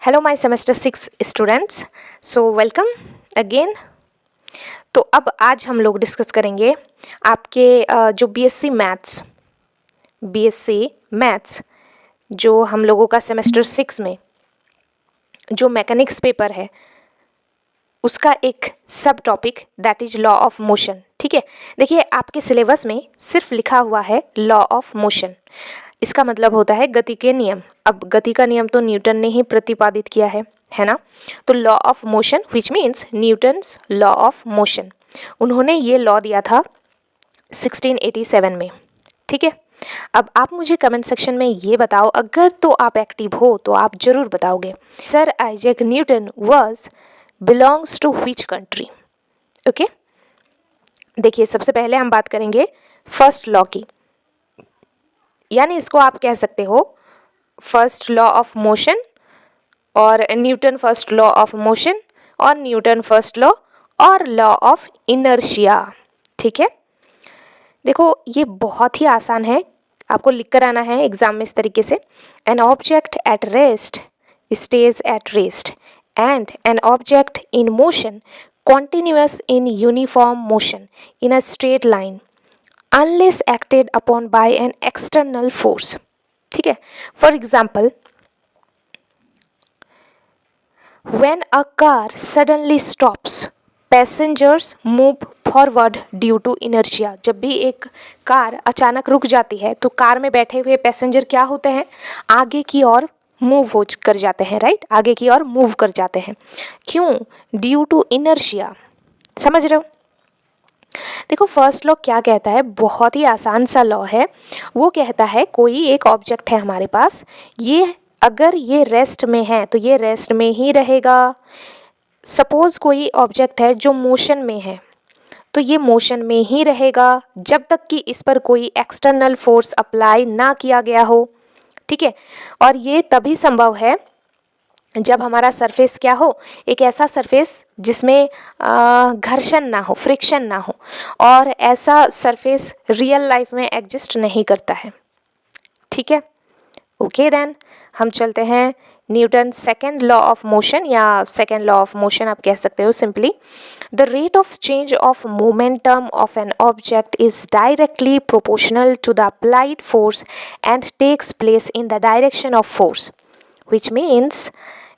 Hello my semester 6 students, so welcome again. तो अब आज हम लोग डिस्कस करेंगे आपके जो बीएससी मैथ्स जो हम लोगों का सेमेस्टर 6 में जो मैकेनिक्स पेपर है उसका एक सब topic that is law of motion. ठीक है, देखिए आपके सिलेबस में सिर्फ लिखा हुआ है लॉ ऑफ मोशन। इसका मतलब होता है गति के नियम। अब गति का नियम तो न्यूटन ने ही प्रतिपादित किया है ना। तो law of motion which means Newton's law of motion, उन्होंने ये लॉ दिया था 1687 में। ठीक है, अब आप मुझे कमेंट सेक्शन में ये बताओ, अगर तो आप एक्टिव हो तो आप जरूर बताओगे sir Isaac Newton was belongs to which country. Okay, देखिए सबसे पहले हम बात करेंगे फर्स्ट लॉ की, यानी इसको आप कह सकते हो फर्स्ट लॉ ऑफ मोशन और Newton first law of motion और न्यूटन फर्स्ट लॉ और लॉ ऑफ इनर्शिया। ठीक है, देखो ये बहुत ही आसान है, आपको लिख कर आना है एग्जाम में इस तरीके से। An object at rest stage at rest and an object in motion continuous in uniform motion in a straight line unless acted upon by an external force। ठीक है, for example when a car suddenly stops passengers move forward due to inertia। जब भी एक car अचानक रुक जाती है तो कार में बैठे हुए पैसेंजर क्या होते हैं, आगे की ओर मूव हो कर जाते हैं, राइट, आगे की ओर मूव कर जाते हैं। क्यों? Due to inertia. समझ रहे हो? देखो फर्स्ट लॉ क्या कहता है, बहुत ही आसान सा लॉ है। वो कहता है कोई एक ऑब्जेक्ट है हमारे पास, ये अगर ये रेस्ट में है तो ये रेस्ट में ही रहेगा। सपोज कोई ऑब्जेक्ट है जो मोशन में है तो ये मोशन में ही रहेगा जब तक कि इस पर कोई एक्सटर्नल फोर्स अप्लाई ना किया गया हो। ठीक है, और ये तभी संभव है जब हमारा सरफेस क्या हो, एक ऐसा सरफेस जिसमें घर्षण ना हो, फ्रिक्शन ना हो, और ऐसा सरफेस रियल लाइफ में एग्जिस्ट नहीं करता है। ठीक है, ओके देन हम चलते हैं Newton second law of motion, या सेकेंड लॉ ऑफ मोशन आप कह सकते हो simply. The rate of change of momentum of an object is directly proportional to the applied force and takes place in the direction of force, which means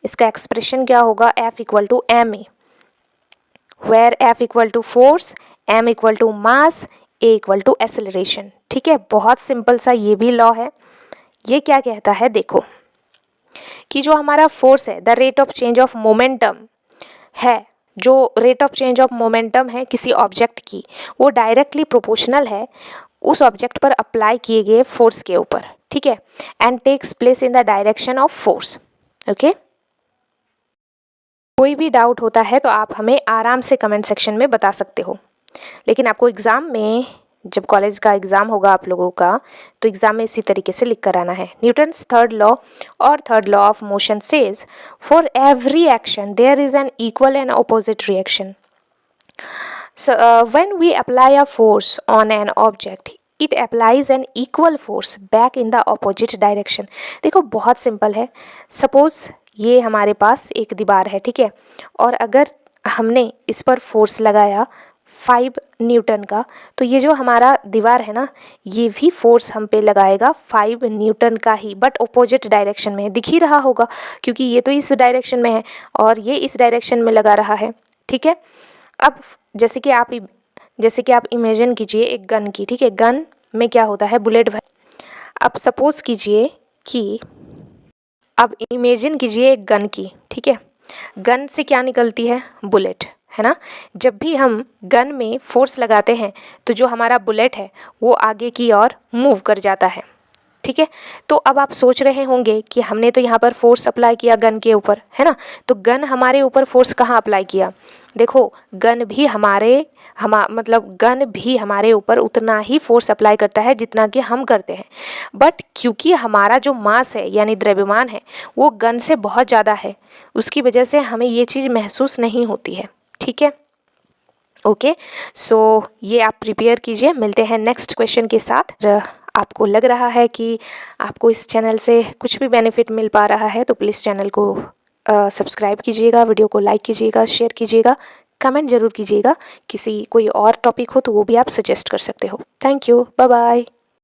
इसका expression क्या होगा, F equal to ma, where F equal to force, m equal to mass, a equal to acceleration। ठीक है, बहुत simple सा ये भी law है। ये क्या कहता है, देखो कि जो हमारा फोर्स है, the rate of change of momentum है, जो rate of change of momentum है किसी ऑब्जेक्ट की, वो डायरेक्टली प्रोपोर्शनल है उस ऑब्जेक्ट पर अप्लाई किए गए फोर्स के ऊपर। ठीक है, and takes place in the direction of force. Okay, कोई भी डाउट होता है तो आप हमें आराम से कमेंट सेक्शन में बता सकते हो, लेकिन आपको एग्ज़ाम में जब कॉलेज का एग्ज़ाम होगा आप लोगों का तो एग्ज़ाम में इसी तरीके से लिख कर आना है। न्यूटन्स थर्ड लॉ और third law of motion says for every action there is an equal and opposite reaction. So when we apply a force on an object it applies an equal force back in the opposite direction। देखो बहुत simple है, suppose ये हमारे पास एक दीवार है, ठीक है, और अगर हमने इस पर फोर्स लगाया 5 न्यूटन का, तो ये जो हमारा दीवार है ना, ये भी फोर्स हम पे लगाएगा 5 न्यूटन का ही, बट अपोजिट डायरेक्शन में। दिख ही रहा होगा क्योंकि ये तो इस डायरेक्शन में है और ये इस डायरेक्शन में लगा रहा है। ठीक है, अब जैसे कि आप इमेजिन कीजिए एक गन की। ठीक है, गन में क्या होता है, बुलेट भर। अब सपोज कीजिए कि अब इमेजिन कीजिए एक गन की। ठीक है, गन से क्या निकलती है, बुलेट, है ना। जब भी हम गन में फोर्स लगाते हैं तो जो हमारा बुलेट है वो आगे की ओर मूव कर जाता है। ठीक है, तो अब आप सोच रहे होंगे कि हमने तो यहाँ पर फोर्स अप्लाई किया गन के ऊपर, है ना, तो गन हमारे ऊपर फोर्स कहाँ अप्लाई किया। देखो गन भी गन भी हमारे ऊपर उतना ही फोर्स अप्लाई करता है जितना कि हम करते हैं, बट क्योंकि हमारा जो मास है यानी द्रव्यमान है वो गन से बहुत ज़्यादा है, उसकी वजह से हमें ये चीज़ महसूस नहीं होती है। ठीक है, ओके, सो ये आप प्रिपेयर कीजिए। मिलते हैं नेक्स्ट क्वेश्चन के साथ। आपको लग रहा है कि आपको इस चैनल से कुछ भी बेनिफिट मिल पा रहा है तो प्लीज़ चैनल को सब्सक्राइब कीजिएगा, वीडियो को लाइक कीजिएगा, शेयर कीजिएगा, कमेंट ज़रूर कीजिएगा। किसी कोई और टॉपिक हो तो वो भी आप सजेस्ट कर सकते हो। Thank you, bye bye.